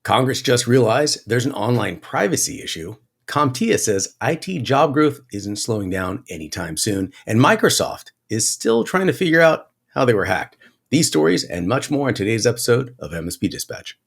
Congress just realized there's an online privacy issue. CompTIA says IT job growth isn't slowing down anytime soon. And Microsoft is still trying to figure out how they were hacked. These stories and much more in today's episode of MSP Dispatch.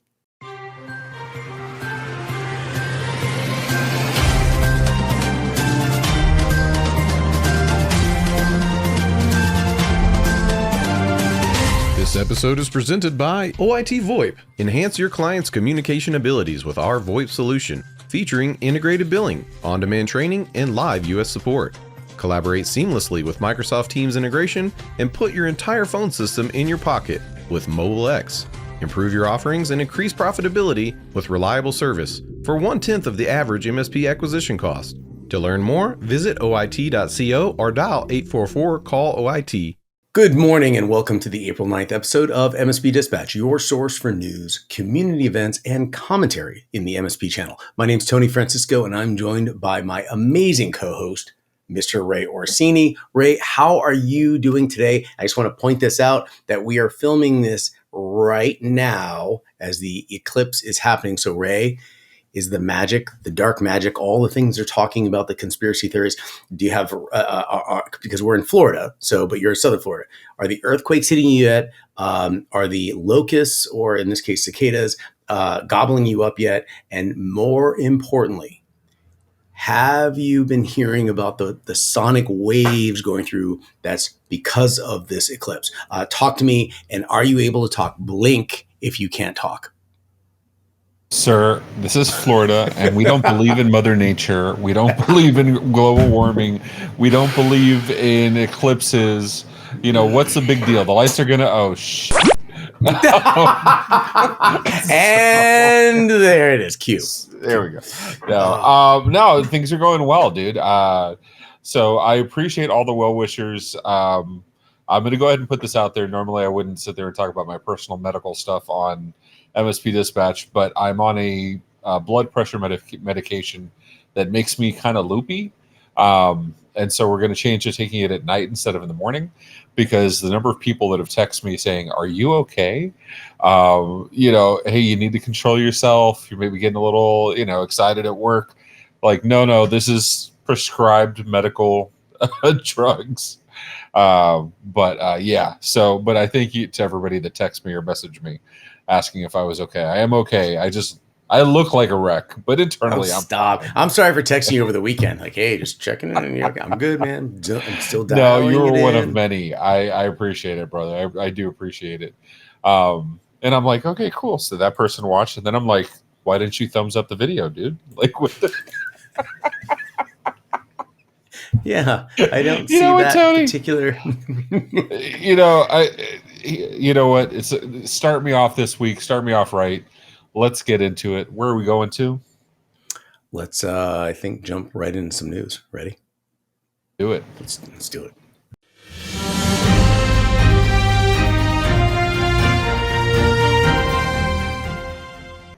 This episode is presented by OIT VoIP. Enhance your client's communication abilities with our VoIP solution, featuring integrated billing, on-demand training, and live US support. Collaborate seamlessly with Microsoft Teams integration and put your entire phone system in your pocket with Mobile X. Improve your offerings and increase profitability with reliable service for 1/10 of the average MSP acquisition cost. To learn more, visit oit.co or dial 844-CALL-OIT. Good morning and welcome to the April 9th episode of MSP Dispatch, your source for news, community events, and commentary in the MSP channel. My name's Tony Francisco and I'm joined by my amazing co-host, Mr. Ray Orsini. Ray, how are you doing today? I just want to point this out that we are filming this right now as the eclipse is happening. So Ray, is the magic, the dark magic, all the things they're talking about, the conspiracy theories. Do you have, because we're in Florida, but you're in Southern Florida, are the earthquakes hitting you yet? Are the locusts, or in this case, cicadas, gobbling you up yet? And more importantly, have you been hearing about the sonic waves going through that's because of this eclipse? Talk to me, and are you able to talk? Blink if you can't talk. Sir, this is Florida, and we don't believe in Mother Nature. We don't believe in global warming. We don't believe in eclipses. You know, what's the big deal? The lights are going to... Oh, shit. And there it is. Cue. There we go. No, things are going well, dude. So I appreciate all the well-wishers. I'm going to go ahead and put this out there. Normally, I wouldn't sit there and talk about my personal medical stuff on MSP Dispatch, but I'm on a blood pressure medication that makes me kind of loopy. And so we're going to change to taking it at night instead of in the morning, because the number of people that have texted me saying, "Are you okay? Hey, you need to control yourself. You're maybe getting a little, excited at work." Like, no, this is prescribed medical drugs. But I thank you to everybody that texted me or messaged me asking if I was okay. I am okay. I look like a wreck, but internally I'm sorry for texting you over the weekend. Like, hey, just checking in. And you're okay. I'm good, man. I'm still dying. No, you were one of many. I appreciate it, brother. I do appreciate it. And I'm like, okay, cool. So that person watched, and then I'm like, why didn't you thumbs up the video, dude? Like, what the... Yeah, I don't see that Tony? Particular. You know what? Start me off this week. Start me off right. Let's get into it. Where are we going to? Let's, I think, jump right into some news. Ready? Do it. Let's do it.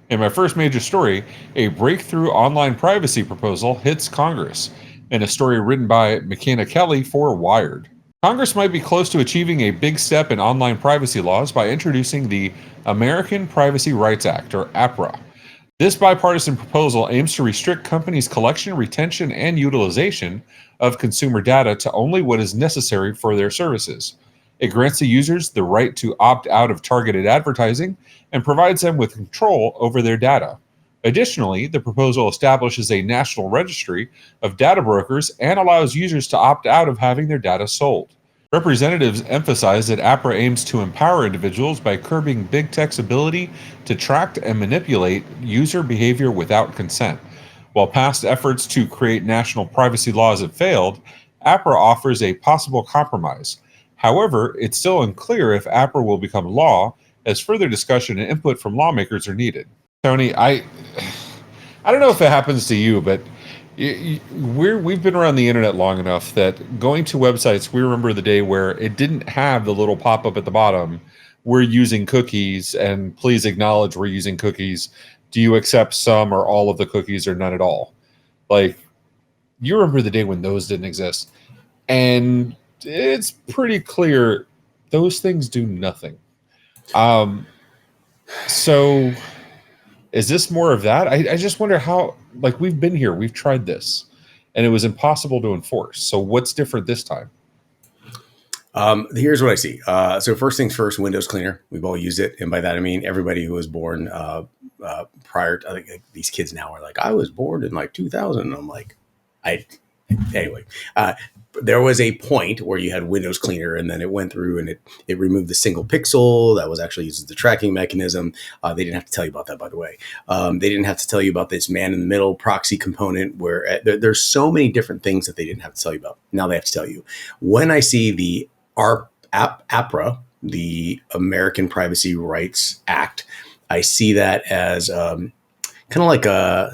In my first major story, a breakthrough online privacy proposal hits Congress. In a story written by McKenna Kelly for Wired. Congress might be close to achieving a big step in online privacy laws by introducing the American Privacy Rights Act, or APRA. This bipartisan proposal aims to restrict companies' collection, retention, and utilization of consumer data to only what is necessary for their services. It grants the users the right to opt out of targeted advertising and provides them with control over their data. Additionally, the proposal establishes a national registry of data brokers and allows users to opt out of having their data sold. Representatives emphasize that APRA aims to empower individuals by curbing big tech's ability to track and manipulate user behavior without consent. While past efforts to create national privacy laws have failed, APRA offers a possible compromise. However, it's still unclear if APRA will become law, as further discussion and input from lawmakers are needed. Tony, I don't know if it happens to you, but we've been around the internet long enough that going to websites, we remember the day where it didn't have the little pop-up at the bottom, "We're using cookies, and please acknowledge we're using cookies. Do you accept some or all of the cookies or none at all?" Like, you remember the day when those didn't exist. And it's pretty clear those things do nothing. So Is this more of that? I just wonder how, like, we've been here, we've tried this, and it was impossible to enforce. So what's different this time? Here's what I see. So first things first, Windows Cleaner. We've all used it, and by that I mean everybody who was born prior to, like, these kids now are like, I was born in like 2000. And I'm like, I anyway. There was a point where you had Windows Cleaner, and then it went through and it removed the single pixel that was actually used as the tracking mechanism. They didn't have to tell you about that, by the way. They didn't have to tell you about this man in the middle proxy component where there's so many different things that they didn't have to tell you about. Now they have to tell you. When I see the APRA, the American Privacy Rights Act, I see that as kind of like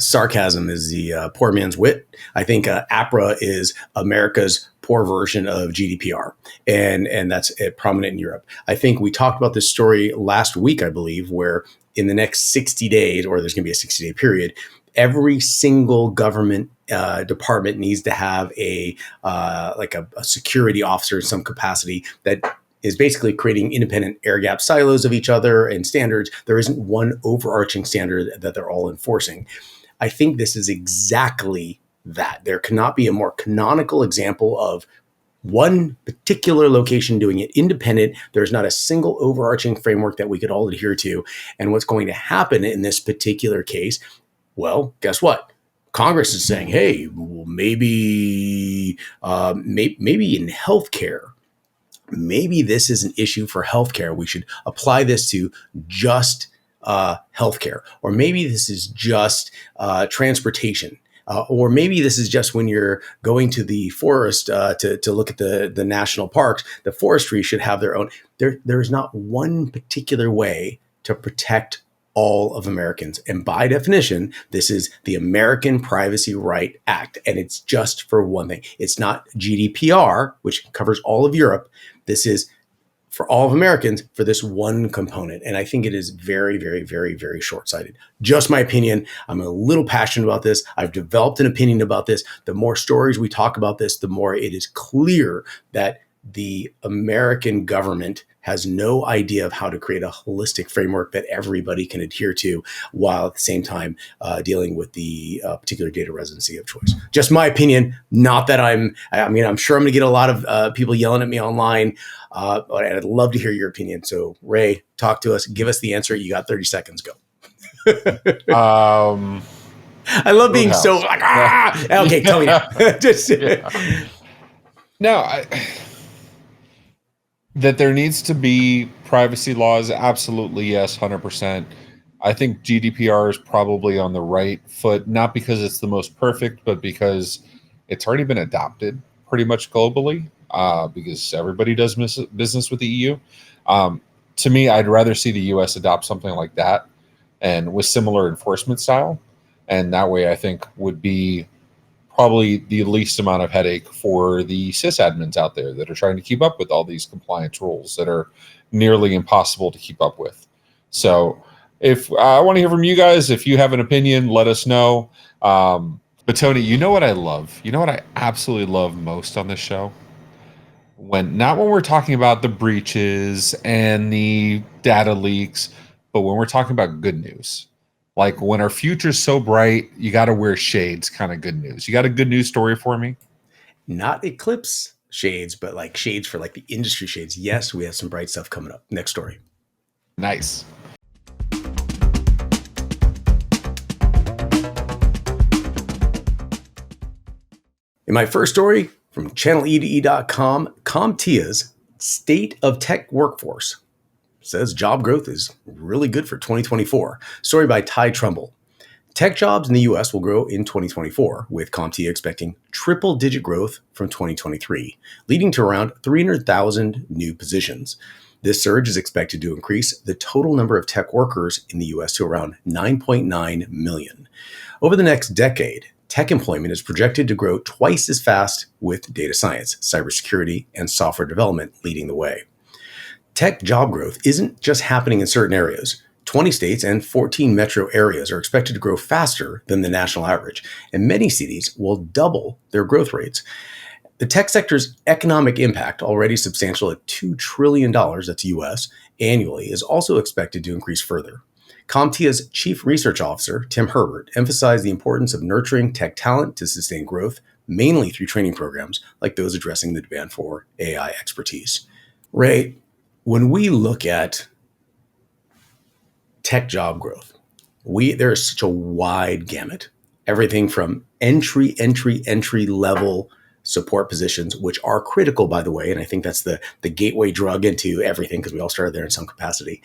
sarcasm is the poor man's wit. I think APRA is America's poor version of GDPR, and that's prominent in Europe. I think we talked about this story last week, I believe, where in the next 60 days, or there's going to be a 60-day period, every single government department needs to have a security officer in some capacity that is basically creating independent air gap silos of each other and standards. There isn't one overarching standard that they're all enforcing. I think this is exactly that. There cannot be a more canonical example of one particular location doing it independent. There's not a single overarching framework that we could all adhere to. And what's going to happen in this particular case, well, guess what? Congress is saying, hey, well, maybe in healthcare, maybe this is an issue for healthcare. We should apply this to just healthcare, or maybe this is just transportation, or maybe this is just when you're going to the forest to look at the national parks. The forestry should have their own. There's not one particular way to protect all of Americans. And by definition, this is the American Privacy Right Act. And it's just for one thing. It's not GDPR, which covers all of Europe. This is for all of Americans for this one component. And I think it is very, very, very, very short-sighted. Just my opinion. I'm a little passionate about this. I've developed an opinion about this. The more stories we talk about this, the more it is clear that the American government has no idea of how to create a holistic framework that everybody can adhere to, while at the same time dealing with the particular data residency of choice. Just my opinion. Not that I'm sure I'm going to get a lot of people yelling at me online, but I'd love to hear your opinion. So Ray, talk to us. Give us the answer. You got 30 seconds. Go. I love being House. so like, okay, tell me now. Just, No, that there needs to be privacy laws, absolutely, yes, 100%. I think GDPR is probably on the right foot, not because it's the most perfect, but because it's already been adopted pretty much globally, because everybody does business with the EU. To me, I'd rather see the US adopt something like that and with similar enforcement style. And that way, I think, would be probably the least amount of headache for the sysadmins out there that are trying to keep up with all these compliance rules that are nearly impossible to keep up with. So if I want to hear from you guys, if you have an opinion, let us know. But Tony, you know what I love? You know what I absolutely love most on this show? Not when we're talking about the breaches and the data leaks, but when we're talking about good news. Like when our future's so bright, you got to wear shades kind of good news. You got a good news story for me? not eclipse shades, but like shades for like the industry shades. Yes, we have some bright stuff coming up. Next story. Nice. In my first story from channelede.com, CompTIA's State of Tech Workforce says job growth is really good for 2024. Story by Ty Trumbull. Tech jobs in the U.S. will grow in 2024, with CompTIA expecting triple-digit growth from 2023, leading to around 300,000 new positions. This surge is expected to increase the total number of tech workers in the U.S. to around 9.9 million. Over the next decade, tech employment is projected to grow twice as fast, with data science, cybersecurity, and software development leading the way. Tech job growth isn't just happening in certain areas. 20 states and 14 metro areas are expected to grow faster than the national average, and many cities will double their growth rates. The tech sector's economic impact, already substantial at $2 trillion, that's US, annually, is also expected to increase further. CompTIA's Chief Research Officer, Tim Herbert, emphasized the importance of nurturing tech talent to sustain growth, mainly through training programs like those addressing the demand for AI expertise. Ray, when we look at tech job growth, there is such a wide gamut. Everything from entry level support positions, which are critical, by the way, and I think that's the gateway drug into everything because we all started there in some capacity.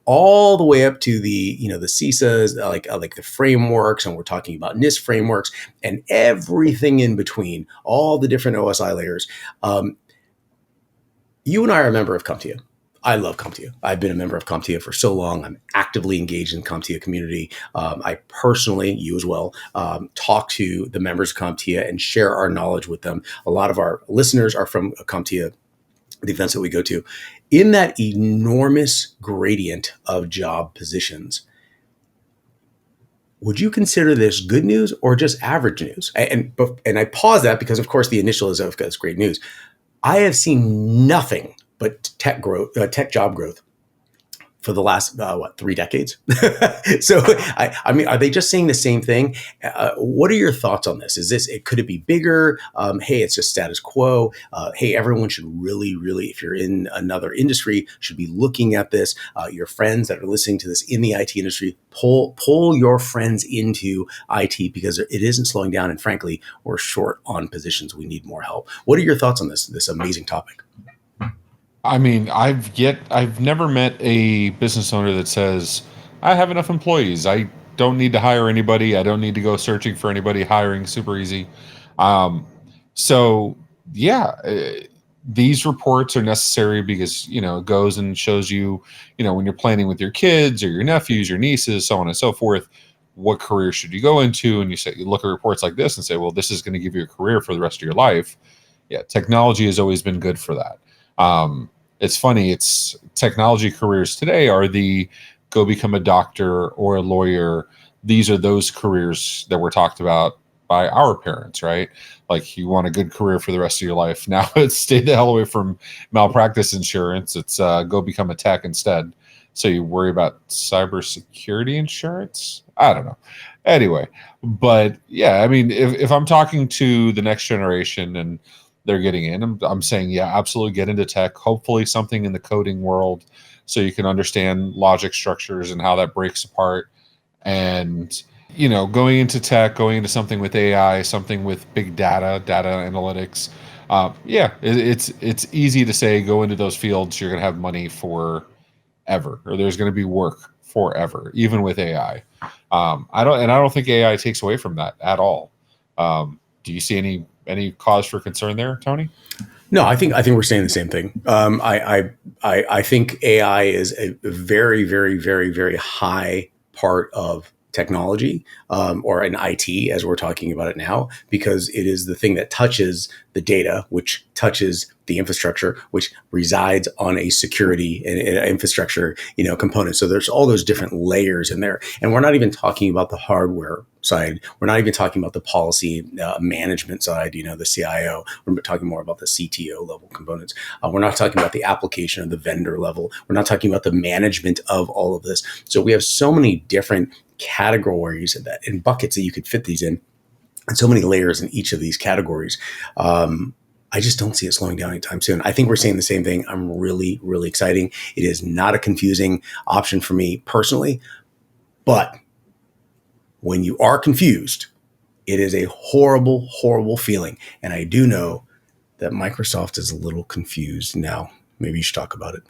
All the way up to the CISAs, like the frameworks, and we're talking about NIST frameworks and everything in between, all the different OSI layers. You and I are a member of CompTIA. I love CompTIA. I've been a member of CompTIA for so long. I'm actively engaged in the CompTIA community. I personally, you as well, talk to the members of CompTIA and share our knowledge with them. A lot of our listeners are from CompTIA, the events that we go to. In that enormous gradient of job positions, would you consider this good news or just average news? And I pause that because, of course, the initial is, that's great news. I have seen nothing but tech job growth for the last 3 decades. So I mean, are they just saying the same thing? What are your thoughts on this? Could it be bigger? Hey, it's just status quo. Hey, everyone should really, if you're in another industry, should be looking at this. Your friends that are listening to this in the IT industry, pull your friends into IT because it isn't slowing down. And frankly, we're short on positions. We need more help. What are your thoughts on this amazing topic? I mean, I've never met a business owner that says, I have enough employees. I don't need to hire anybody. I don't need to go searching for anybody. Hiring super easy. Um, so yeah, these reports are necessary because, it goes and shows you, when you're planning with your kids or your nephews, your nieces, so on and so forth, what career should you go into? And you look at reports like this and say, well, this is going to give you a career for the rest of your life. Yeah. Technology has always been good for that. It's funny. It's technology careers today are the go become a doctor or a lawyer. These are those careers that were talked about by our parents, right? Like you want a good career for the rest of your life. Now it's stay the hell away from malpractice insurance. It's go become a tech instead. So you worry about cybersecurity insurance. I don't know. Anyway, but yeah, I mean, if I'm talking to the next generation and they're getting in, I'm saying, yeah, absolutely get into tech, hopefully something in the coding world so you can understand logic structures and how that breaks apart. And, going into tech, going into something with AI, something with big data analytics. It's easy to say, go into those fields. You're going to have money forever, or there's going to be work forever, even with AI. I don't think AI takes away from that at all. Do you see any cause for concern there, Tony? No, I think we're saying the same thing. I think AI is a very, very, very, very high part of technology, or in IT as we're talking about it now, because it is the thing that touches the data, which touches the infrastructure, which resides on a security and infrastructure, component. So there's all those different layers in there. And we're not even talking about the hardware side. We're not even talking about the policy management side, the CIO. We're talking more about the CTO level components. We're not talking about the application of the vendor level. We're not talking about the management of all of this. So we have so many different categories and buckets that you could fit these in, and so many layers in each of these categories. I just don't see it slowing down anytime soon. I think we're saying the same thing. I'm really, really exciting. It is not a confusing option for me personally, but when you are confused, it is a horrible, horrible feeling. And I do know that Microsoft is a little confused now. Maybe you should talk about it.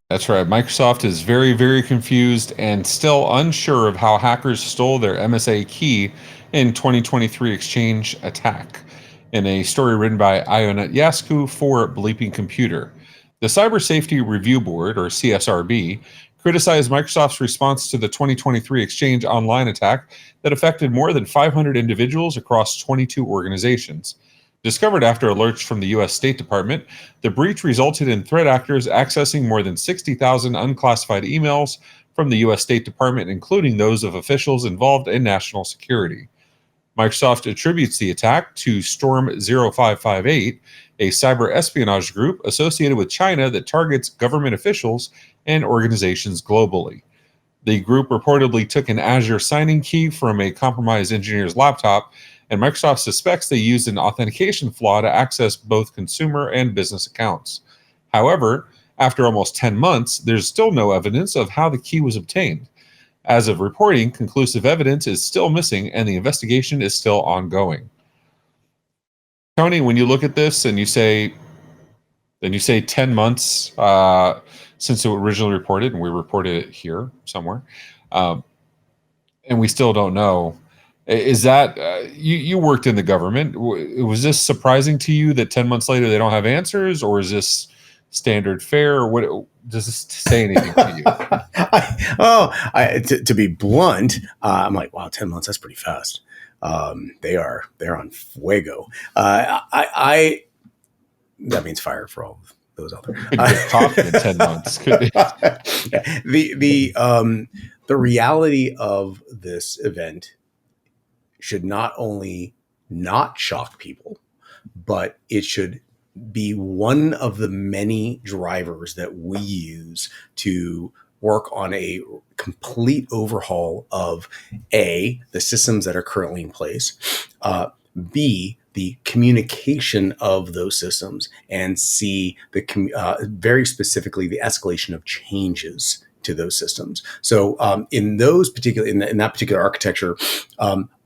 That's right. Microsoft is very, very confused and still unsure of how hackers stole their MSA key in 2023 Exchange attack. In a story written by Ionet Yasku for Bleeping Computer, the Cyber Safety Review Board, or CSRB, criticized Microsoft's response to the 2023 Exchange online attack that affected more than 500 individuals across 22 organizations. Discovered after alerts from the U.S. State Department, the breach resulted in threat actors accessing more than 60,000 unclassified emails from the U.S. State Department, including those of officials involved in national security. Microsoft attributes the attack to Storm 0558, a cyber espionage group associated with China that targets government officials and organizations globally. The group reportedly took an Azure signing key from a compromised engineer's laptop, and Microsoft suspects they used an authentication flaw to access both consumer and business accounts. However, after almost 10 months, there's still no evidence of how the key was obtained. As of reporting, conclusive evidence is still missing and the investigation is still ongoing. Tony, when you look at this and you say 10 months since it was originally reported, and we reported it here somewhere, and we still don't know, is that you worked in the government? Was this surprising to you that 10 months later they don't have answers, or is this standard fare, or what does this say anything to you? To be blunt, I'm like, wow, 10 months, that's pretty fast. They're on fuego. That means fire for all of those out there. Could get caught in 10 months. The reality of this event should not only not shock people, but it should be one of the many drivers that we use to work on a complete overhaul of A, the systems that are currently in place, B, the communication of those systems, and C, very specifically the escalation of changes to those systems. So in that particular architecture,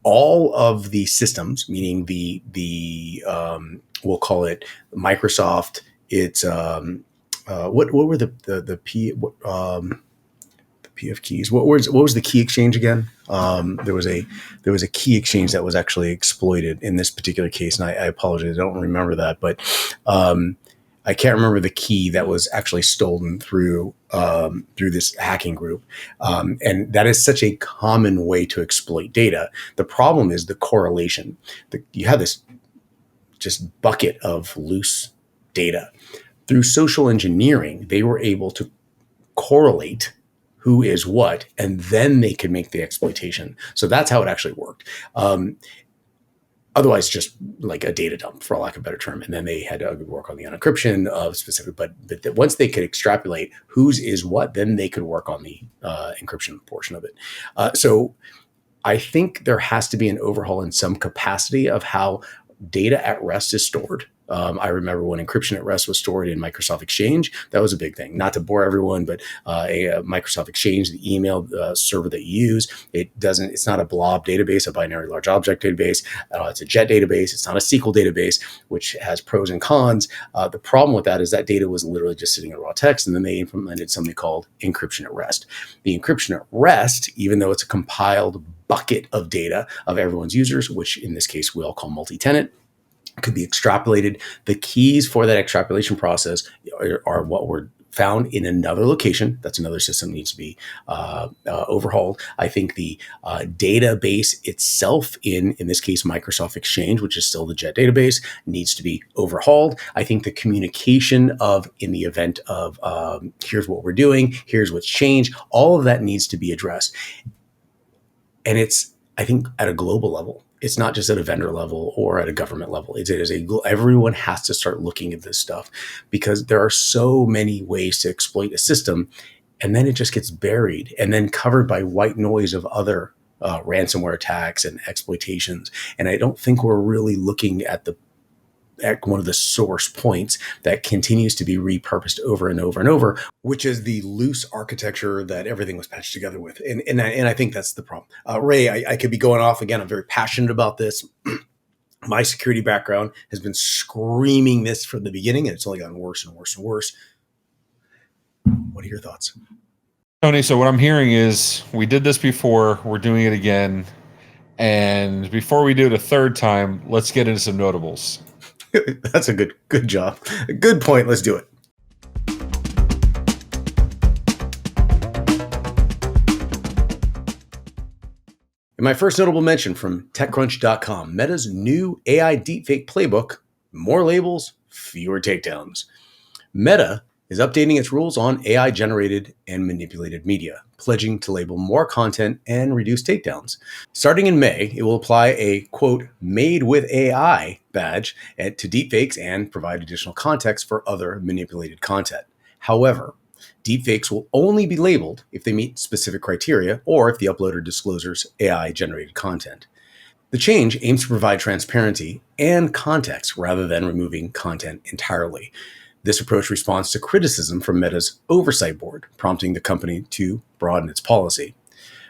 all of the systems, meaning the we'll call it Microsoft. It's what were the PF keys? What was the key exchange again? There was a key exchange that was actually exploited in this particular case, and I apologize, I don't remember that, but I can't remember the key that was actually stolen through this hacking group, and that is such a common way to exploit data. The problem is the correlation. You have this just bucket of loose data. Through social engineering, they were able to correlate who is what, and then they could make the exploitation. So that's how it actually worked. Otherwise, just like a data dump, for lack of a better term. And then they had to work on the unencryption of specific, but once they could extrapolate whose is what, then they could work on the encryption portion of it. So I think there has to be an overhaul in some capacity of how data at rest is stored. I remember when encryption at rest was stored in Microsoft Exchange. That was a big thing. Not to bore everyone, but a Microsoft Exchange, the email server that you use, it's not a blob database, a binary large object database. It's a JET database. It's not a SQL database, which has pros and cons. The problem with that is that data was literally just sitting in raw text, and then they implemented something called encryption at rest. The encryption at rest, even though it's a compiled bucket of data of everyone's users, which in this case we all call multi-tenant, could be extrapolated. The keys for that extrapolation process are what were found in another location. That's another system that needs to be overhauled. I think the database itself, in this case, Microsoft Exchange, which is still the JET database, needs to be overhauled. I think the communication in the event of here's what we're doing, here's what's changed, all of that needs to be addressed. And it's, I think, at a global level. It's not just at a vendor level or at a government level. Everyone has to start looking at this stuff, because there are so many ways to exploit a system, and then it just gets buried and then covered by white noise of other ransomware attacks and exploitations. And I don't think we're really looking at one of the source points that continues to be repurposed over and over and over, which is the loose architecture that everything was patched together with. And I think that's the problem. Ray, I could be going off again. I'm very passionate about this. My security background has been screaming this from the beginning, and it's only gotten worse and worse and worse. What are your thoughts? Tony, so what I'm hearing is we did this before, we're doing it again. And before we do it a third time, let's get into some notables. That's a good job. Good point. Let's do it. In my first notable mention from TechCrunch.com, Meta's new AI deepfake playbook, more labels, fewer takedowns. Meta is updating its rules on AI-generated and manipulated media, pledging to label more content and reduce takedowns. Starting in May, it will apply a, quote, made with AI badge to deepfakes and provide additional context for other manipulated content. However, deepfakes will only be labeled if they meet specific criteria or if the uploader discloses AI-generated content. The change aims to provide transparency and context rather than removing content entirely. This approach responds to criticism from Meta's oversight board, prompting the company to broaden its policy.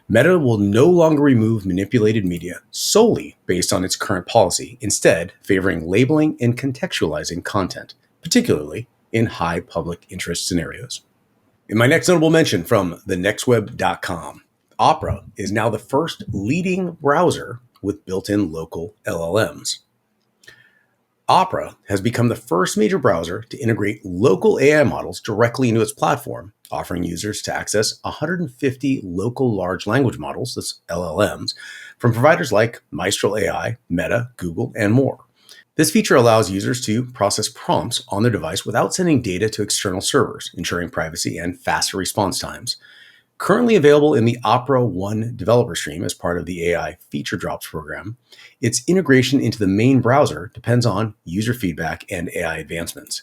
Meta will no longer remove manipulated media solely based on its current policy, instead favoring labeling and contextualizing content, particularly in high public interest scenarios. In my next notable mention from thenextweb.com, Opera is now the first leading browser with built-in local LLMs. Opera has become the first major browser to integrate local AI models directly into its platform, offering users to access 150 local large language models, that's LLMs, from providers like Mistral AI, Meta, Google, and more. This feature allows users to process prompts on their device without sending data to external servers, ensuring privacy and faster response times. Currently available in the Opera One developer stream as part of the AI Feature Drops program, its integration into the main browser depends on user feedback and AI advancements.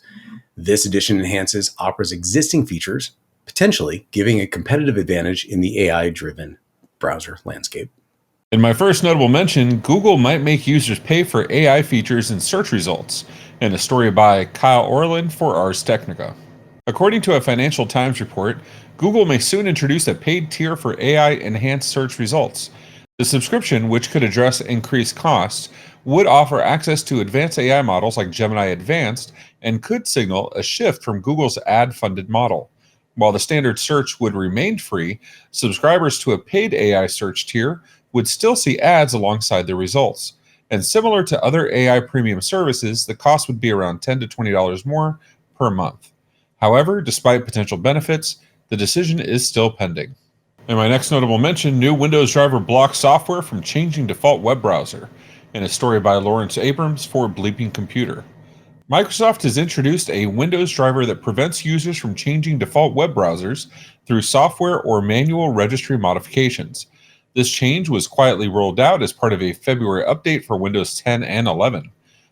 This addition enhances Opera's existing features, potentially giving a competitive advantage in the AI-driven browser landscape. In my first notable mention, Google might make users pay for AI features in search results, in a story by Kyle Orland for Ars Technica. According to a Financial Times report, Google may soon introduce a paid tier for AI-enhanced search results. The subscription, which could address increased costs, would offer access to advanced AI models like Gemini Advanced and could signal a shift from Google's ad-funded model. While the standard search would remain free, subscribers to a paid AI search tier would still see ads alongside the results. And similar to other AI premium services, the cost would be around $10 to $20 more per month. However, despite potential benefits, the decision is still pending. In my next notable mention, new Windows driver blocks software from changing default web browser, in a story by Lawrence Abrams for Bleeping Computer. Microsoft has introduced a Windows driver that prevents users from changing default web browsers through software or manual registry modifications. This change was quietly rolled out as part of a February update for Windows 10 and 11.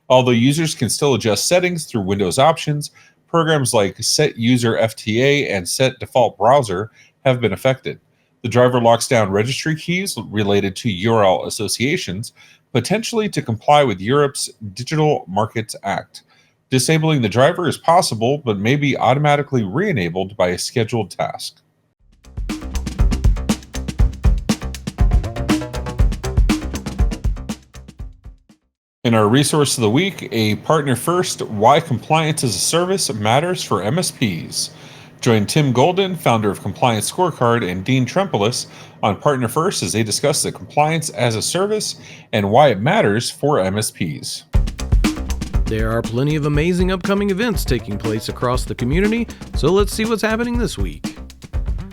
Although users can still adjust settings through Windows options, programs like Set User FTA and Set Default Browser have been affected. The driver locks down registry keys related to URL associations, potentially to comply with Europe's Digital Markets Act. Disabling the driver is possible, but may be automatically re-enabled by a scheduled task. In our resource of the week, a partner first, why compliance as a service matters for MSPs. Join Tim Golden, founder of Compliance Scorecard, and Dean Trempelis on Partner First as they discuss the compliance as a service and why it matters for MSPs. There are plenty of amazing upcoming events taking place across the community, so let's see what's happening this week.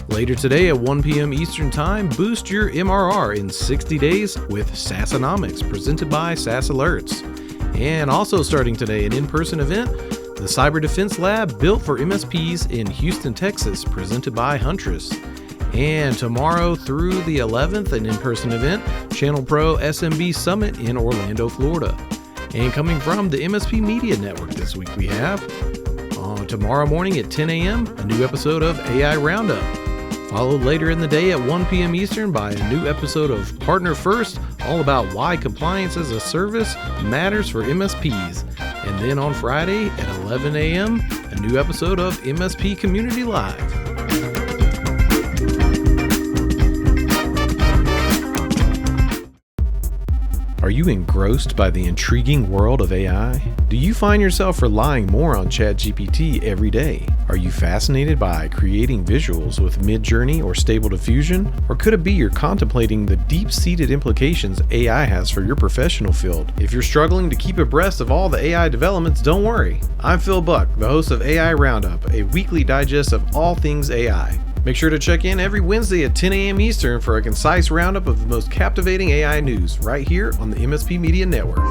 Later today at 1 p.m. Eastern Time, boost your MRR in 60 days with SaaSonomics, presented by SaaS Alerts. And also starting today, an in-person event, the Cyber Defense Lab built for MSPs in Houston, Texas, presented by Huntress. And tomorrow through the 11th, an in-person event, Channel Pro SMB Summit in Orlando, Florida. And coming from the MSP Media Network this week, we have tomorrow morning at 10 a.m., a new episode of AI Roundup. Followed later in the day at 1 p.m. Eastern by a new episode of Partner First, all about why compliance as a service matters for MSPs. And then on Friday at 11 a.m., a new episode of MSP Community Live. Are you engrossed by the intriguing world of AI? Do you find yourself relying more on ChatGPT every day? Are you fascinated by creating visuals with Midjourney or Stable Diffusion? Or could it be you're contemplating the deep-seated implications AI has for your professional field? If you're struggling to keep abreast of all the AI developments, don't worry. I'm Phil Buck, the host of AI Roundup, a weekly digest of all things AI. Make sure to check in every Wednesday at 10 a.m. Eastern for a concise roundup of the most captivating AI news right here on the MSP Media Network.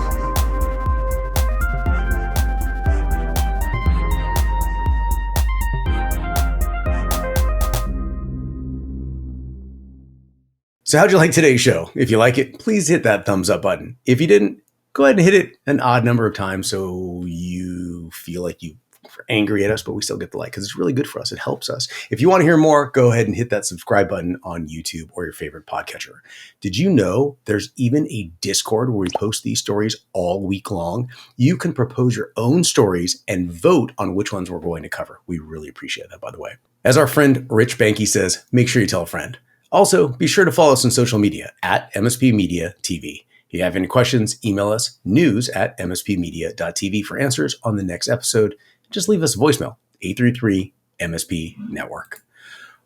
So how'd you like today's show? If you like it, please hit that thumbs up button. If you didn't, go ahead and hit it an odd number of times so you feel like you are angry at us, but we still get the like because it's really good for us. It helps us. If you want to hear more, go ahead and hit that subscribe button on YouTube or your favorite podcatcher. Did you know there's even a Discord where we post these stories all week long? You can propose your own stories and vote on which ones we're going to cover. We really appreciate that, by the way. As our friend Rich Banky says, make sure you tell a friend. Also, be sure to follow us on social media at MSP Media TV. If you have any questions, email us news@mspmedia.tv for answers on the next episode. Just leave us a voicemail, 833 MSP Network.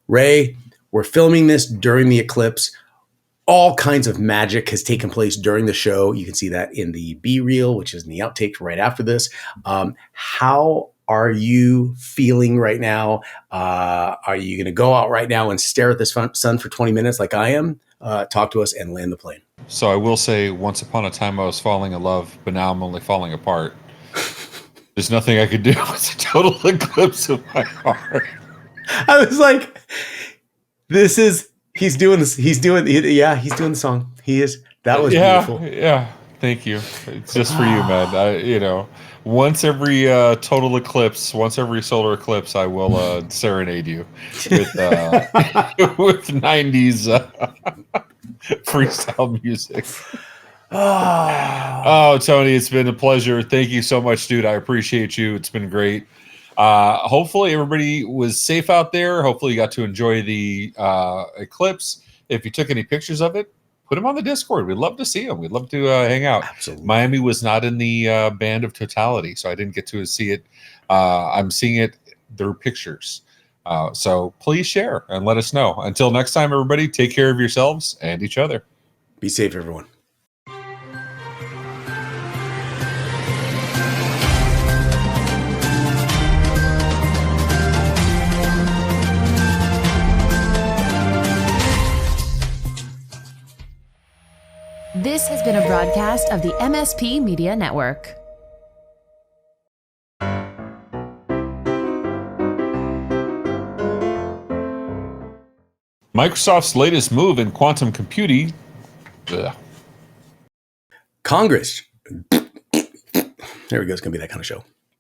Ray, we're filming this during the eclipse. All kinds of magic has taken place during the show. You can see that in the B-reel, which is in the outtakes right after this. How are you feeling right now? Are you going to go out right now and stare at this sun for 20 minutes like I am? Talk to us and land the plane. So I will say, once upon a time I was falling in love, but now I'm only falling apart. There's nothing I could do. It's a total eclipse of my heart. I was like, he's doing the song. He is. That was beautiful. Yeah. Thank you. It's just for you, man. Once every total eclipse, once every solar eclipse, I will serenade you with with 90s freestyle music. Oh, Tony, it's been a pleasure. Thank you so much, dude. I appreciate you. It's been great. Hopefully everybody was safe out there. Hopefully you got to enjoy the eclipse. If you took any pictures of it, put them on the Discord. We'd love to see them. We'd love to hang out. Absolutely. Miami was not in the band of totality, so I didn't get to see it. I'm seeing it through pictures. So please share and let us know. Until next time, everybody, take care of yourselves and each other. Be safe, everyone. This has been a broadcast of the MSP Media Network. Microsoft's latest move in quantum computing. Congress. There we go. It's going to be that kind of show.